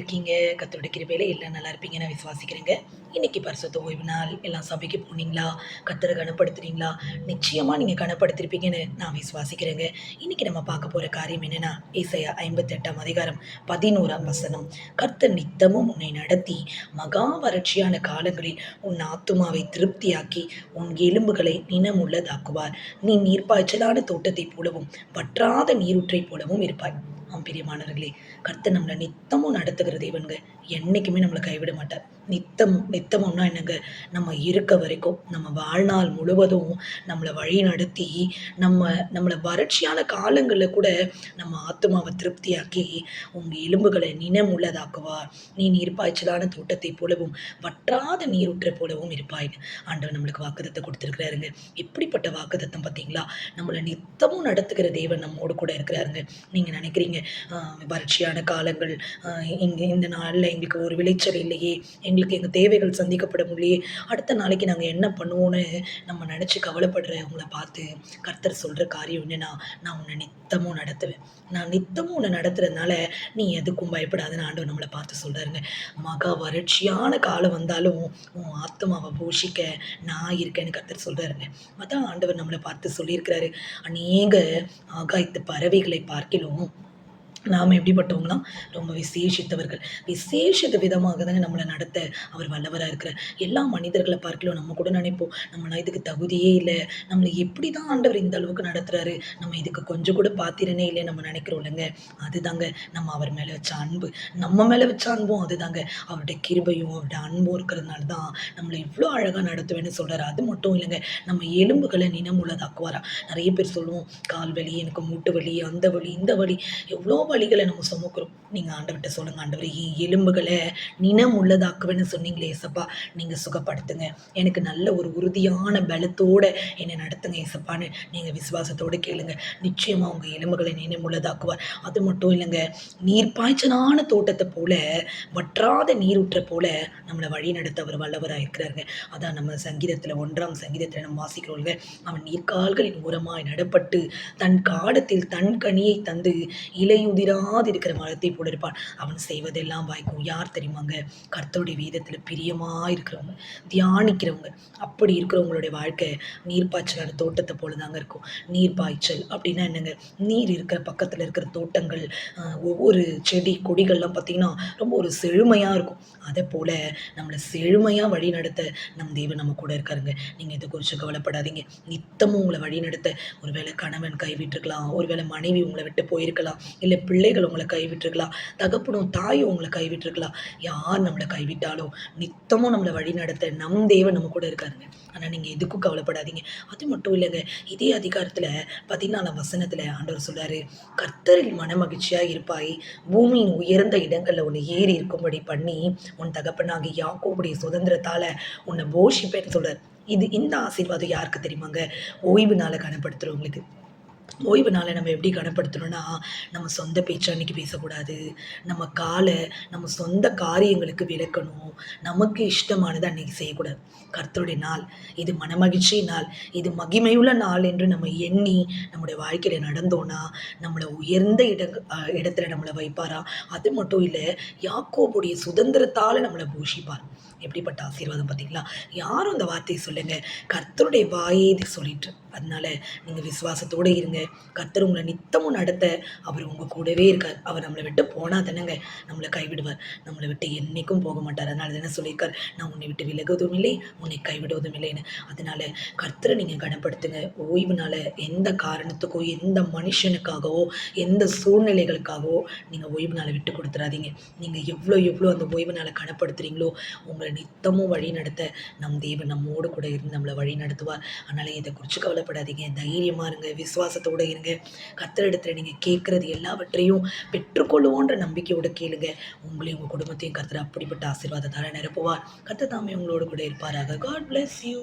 இருக்கீங்க? கர்த்தருடைய கிருபையில எல்லாம் நல்லா இருப்பீங்கன்னு நான் விசுவாசிக்கிறேங்க. இன்னைக்கு பரிசுத்த ஓய்வு நாள். எல்லாம் சபைக்கு போனீங்களா? கர்த்தர கனப்படுத்துனீங்களா? நிச்சயமா நீங்க கனப்படுத்திருப்பீங்கன்னு நான் விசுவாசிக்கிறேங்க. இன்னைக்கு நம்ம பார்க்க போற காரியம் என்னன்னா, ஏசாயா 58ஆம் அதிகாரம் 11ஆம் வசனம். கர்த்தர் நித்தமும் உன்னை நடத்தி, மகா வறட்சியான காலங்களில் உன் ஆத்துமாவை திருப்தியாக்கி, உன் எலும்புகளை நினமுள்ளதாக்குவார். நீ நீர்ப்பாய்ச்சலான தோட்டத்தைப் போலவும், வற்றாத நீரூற்றைப் போலவும் இருப்பாய். பிரியமானவர்களே, கர்த்தர் நம்மள நித்தமும் நடத்துகிற தேவன்ங்க. என்னைக்குமே நம்மள கைவிட மாட்டார். நித்தமும்னா என்னங்க? நம்ம இருக்க வரைக்கும், நம்ம வாழ்நாள் முழுவதும் நம்மள வழி நடத்தி, நம்ம நம்மள வறட்சியான காலங்கள்ல கூட நம்ம ஆத்துமாவ திருப்தியாக்கி, உங்க எலும்புகளை நினமுள்ளதாக்குவார். நீ நீர்ப்பாய்ச்சலான தோட்டத்தைப் போலவும், வற்றாத நீரூற்றைப் போலவும் இருப்பாய்ன்னு ஆண்டவர் நம்மளுக்கு வாக்குத்தத்தம் குடுத்திருக்கிறாருங்க. எப்படிப்பட்ட வாக்குத்தத்தம் பார்த்தீங்களா? நம்மள நித்தமும் நடத்துகிற தேவன் நம்மோடு கூட இருக்கிறாருங்க. நீங்க நினைக்கிறீங்க, அ வறட்சியான காலங்கள், அ இங்க இந்த நாள்ல எங்களுக்கு ஒரு விளைச்சல் இல்லையே, எங்களுக்கு எங்க தேவைகள் சந்திக்கப்பட முடியலையே, அடுத்த நாளைக்கு நாங்க என்ன பண்ணுவோன்னு நம்ம நெனச்சு கவலைப்படுறவங்கள பார்த்து கர்த்தர் சொல்ற காரியம் என்னன்னா, நான் உன்ன நித்தமும் நடத்துவேன். நான் நித்தமும் உன்ன நடத்துறதுனால, நீ எதுக்கும் பயப்படாதன்னு ஆண்டவர் நம்மள பார்த்து சொல்றாருங்க. மகா வறட்சியான காலம் வந்தாலும், உன் ஆத்துமாவ போஷிக்க நான் இருக்கேன்னு கர்த்தர் சொல்றாருங்க. அதான் ஆண்டவர் நம்மள பார்த்து சொல்லியிருக்கிறாரு. அநேக ஆகாயத்து பறவைகளை பார்க்கிலும் நாம எப்படிப்பட்டவங்கன்னா, ரொம்ப விசேஷித்தவர்கள். விசேஷித்த விதமாக தாங்க நம்மள நடத்த அவர் வல்லவரா இருக்கிறார். எல்லா மனிதர்கள பார்க்கிலும் நம்ம கூட நினைப்போம், நம்மலாம் இதுக்கு தகுதியே இல்ல. நம்மள எப்படி தான் ஆண்டவர் இந்த அளவுக்கு நடத்துறாரு? நம்ம இதுக்கு கொஞ்சம் கூட பாத்திரனே இல்லைன்னு நம்ம நினைக்கிறோம் இல்லங்க. அதுதாங்க நம்ம அவர் மேல வச்ச அன்பு. நம்ம மேல வச்ச அன்பும் அதுதாங்க. அவருடைய கிருபையும், அவருடைய அன்பும் இருக்கிறதுனால தான் நம்மள இவ்ளோ அழகா நடத்துவேன்னு சொல்றாரு. அது மட்டும் இல்லங்க, நம்ம எலும்புகள நினமுள்ளதாக்குவாராம். நெறைய பேர் சொல்லுவோம், கால் வலி, எனக்கு மூட்டு வலி, அந்த வலி, இந்த வலி, எவ்வளோ வலிகள நம்ம சுமக்கிறோம். நீங்க ஆண்டவர்ட்ட சொல்லுங்க, ஆண்டவரே என் எலும்புகள நினம் உள்ளதாக்குவேன்னு சொன்னீங்களே ஏசப்பா, நீங்க சுகப்படுத்துங்க. எனக்கு நல்ல ஒரு உறுதியான பலத்தோட என்னை நடத்துங்க ஏசப்பான்னு நீங்க விசுவாசத்தோட கேளுங்க. நிச்சயமா உங்க எலும்புகளை நினம் உள்ளதாக்குவார். அது மட்டும் இல்லங்க, நீர்ப்பாய்ச்சலான தோட்டத்த போல, வற்றாத நீரூற்ற போல நம்மள வழிநடத்த அவர் வல்லவரா இருக்கிறாருங்க. அதான் நம்ம சங்கீதத்துல 1ஆம் சங்கீதத்துல நம்ம வாசிக்கிறோம்ல, அவன் நீர்க்கால்களின் ஓரமாய் நடப்பட்டு, தன் காலத்தில் தன் கனியை தந்து இலையுதிராதிருக்கிற மரத்தைப் போல இருப்பான். அவன் செய்வதெல்லாம் வாய்க்கும். யார் தெரியுமாங்க? கர்த்தருடைய வேதத்தில பிரியமா இருக்கிறவங்க, தியானிக்கிறவங்க. அப்படி இருக்கிறவங்களுடைய வாழ்க்கை நீர்ப்பாய்ச்சலான தோட்டத்த போல தாங்க இருக்கும். நீர்ப்பாய்ச்சல் அப்படின்னா என்னங்க? நீர் இருக்கிற பக்கத்தில இருக்கிற தோட்டங்கள், ஒவ்வொரு செடி, கொடிகள்லாம் பார்த்தீங்கன்னா, ரொம்ப ஒரு செழுமையா இருக்கும். அதப்போல நம்மள செழுமையா வழிநடத்த நம் தேவன் நம்ம கூட இருக்காருங்க. நீங்க இத குறிச்சு கவலைப்படாதீங்க. நித்தமும் உங்கள வழிநடத்த ஒருவேளை கணவன் கைவிட்டுருக்கலாம், ஒருவேளை மனைவி உங்கள விட்டு போயிருக்கலாம், இல்ல பிள்ளைகள் உங்கள கைவிட்டுருக்கலாம், தகப்பனும் தாயும் உங்கள கைவிட்டுருக்கலாம். யார் நம்மள கைவிட்டாலும் நித்தமும் நம்மள வழிநடத்த நம் தேவன் நம்ம கூட இருக்காருங்க. ஆனா நீங்க எதுக்கும் கவலைப்படாதீங்க. அது மட்டும் இல்லங்க, இதே அதிகாரத்துல 14ஆம் வசனத்துல ஆண்டவர் சொல்றாரு, "கர்த்தரில் மனமகிழ்ச்சியா இருப்பாய். பூமியின் உயர்ந்த இடங்கள்ல உன்னை ஏறி இருக்கும்படி பண்ணி, உன் தகப்பனாகிய யாக்கோபுடைய சுதந்திரத்தால உன்னை போஷிப்பேன்னு" சொல்றாரு. இந்த ஆசீர்வாதம் யாருக்கு தெரியுமாங்க? ஓய்வு நாள கனப்படுத்துறவங்களுக்கு. ஓய்வு நாள நம்ம எப்படி கனப்படுத்தணும்னா, நம்ம சொந்த பேச்ச அன்னைக்கு பேசக்கூடாது. நம்ம கால நம்ம சொந்த காரியங்களுக்கு விலக்கணும். நமக்கு இஷ்டமானத அன்னைக்கு செய்யக்கூடாது. கர்த்தருடைய நாள், இது மனமகிழ்ச்சி நாள், இது மகிமையுள்ள நாள் என்று நம்ம எண்ணி நம்முடைய வாழ்க்கையில நடந்தோம்னா, நம்மள உயர்ந்த இடத்துல நம்மள வைப்பாராம். அது மட்டும் இல்ல, யாக்கோபுடைய சுதந்திரத்தால நம்மள போஷிப்பார். எப்படிப்பட்ட ஆசீர்வாதம் பார்த்தீங்களா? யாரும் இந்த வார்த்தைய சொல்லுங்க. கர்த்தருடைய வாயே இத சொல்லிட்டு. அதனால நீங்க விசுவாசத்தோட இருங்க. கர்த்தர் உங்கள நித்தமும் நடத்த அவர் உங்க கூடவே இருக்கார். அவர் நம்மள விட்டு போனா தானங்க நம்மள கைவிடுவார். நம்மள விட்டு என்னைக்கும் போக மாட்டார். அதனால தானே சொல்லியிருக்கார், "நான் உன்னை விட்டு விலகுவதும் இல்லை, உன்னை கைவிடுவதும் இல்லைன்னு." அதனால கர்த்தர நீங்க கனப்படுத்துங்க. ஓய்வுனால எந்த காரணத்துக்கோ, எந்த மனுஷனுக்காகவோ, எந்த சூழ்நிலைகளுக்காகவோ நீங்க ஓய்வு நாள விட்டு குடுத்துறாதீங்க. நீங்க எவ்ளோ அந்த ஓய்வு நாள கனப்படுத்துறீங்களோ, உங்கள நித்தமும் வழி நடத்த நம் தேவன் நம்மோடு கூட இருந்து நம்மள வழி நடத்துவார். அதனால இத குறிச்சு கவலைப்படாதீங்க. தைரியமா இருங்க. விசுவாசத்தோட இருங்க. கர்த்தரிடத்துல நீங்க கேட்கிறது எல்லாவற்றையும் பெற்றுக்கொள்ளுவோன்ற நம்பிக்கையோட கேளுங்க. உங்களையும் உங்க குடும்பத்தையும் கர்த்தர் அப்படிப்பட்ட ஆசீர்வாதத்தால நிரப்புவார். கர்த்தர் தாமே உங்களோடு கூட இருப்பாராக. God bless you.